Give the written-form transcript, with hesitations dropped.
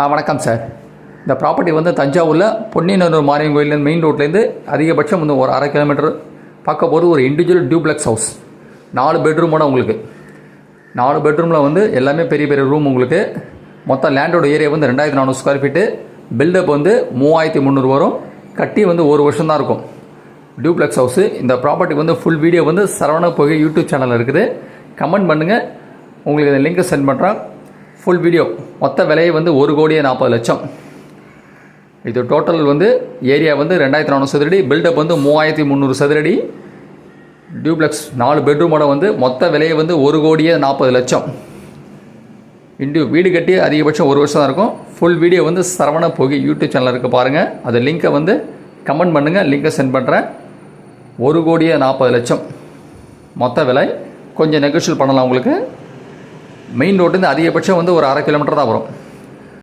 வணக்கம் சார். இந்த ப்ராப்பர்ட்டி வந்து தஞ்சாவூரில் பொன்னியனூர் மாரியம்மன் கோயிலேருந்து மெயின் ரோட்லேருந்து அதிகபட்சம் வந்து ஒரு 1/2 கிலோமீட்டர் பார்க்க போது ஒரு இண்டிவிஜுவல் டியூப்ளெக்ஸ் ஹவுஸ். 4 பெட்ரூமோட உங்களுக்கு 4 பெட்ரூமில் வந்து எல்லாமே பெரிய பெரிய ரூம். உங்களுக்கு மொத்தம் லேண்டோட ஏரியா வந்து 2400 ஸ்கொயர் ஃபீட்டு. பில்டப் வந்து 3300 வரும். கட்டி வந்து 1 வருஷம் தான் இருக்கும். Duplex house. இந்த ப்ராப்பர்ட்டி வந்து ஃபுல் வீடியோ வந்து சரவண பொகை யூடியூப் சேனலில் இருக்குது. கமெண்ட் பண்ணுங்கள், உங்களுக்கு இந்த லிங்கை சென்ட் பண்ணுறேன். Full video. மொத்த விலையை வந்து 1,40,00,000. இது டோட்டல் வந்து ஏரியா வந்து 2400 சதுரடி. பில்டப் வந்து 3300 சதுரடி. டியூப்ளெக்ஸ் 4 பெட்ரூமோட வந்து மொத்த விலையை வந்து 1,40,00,000. வீடு கட்டி அதிகபட்சம் 1 வருஷம் தான் இருக்கும். ஃபுல் வீடியோ வந்து சரவண பொகை யூடியூப் சேனலில் இருக்குது பாருங்கள். அது லிங்கை வந்து கமெண்ட் பண்ணுங்கள், லிங்கை சென்ட் பண்ணுறேன். 1,40,00,000 மொத்த விலை. கொஞ்சம் நெகோஷியல் பண்ணலாம் உங்களுக்கு. மெயின் ரோட்லேருந்து அதிகபட்சம் வந்து ஒரு 1/2 கிலோமீட்டர் தான் வரும்.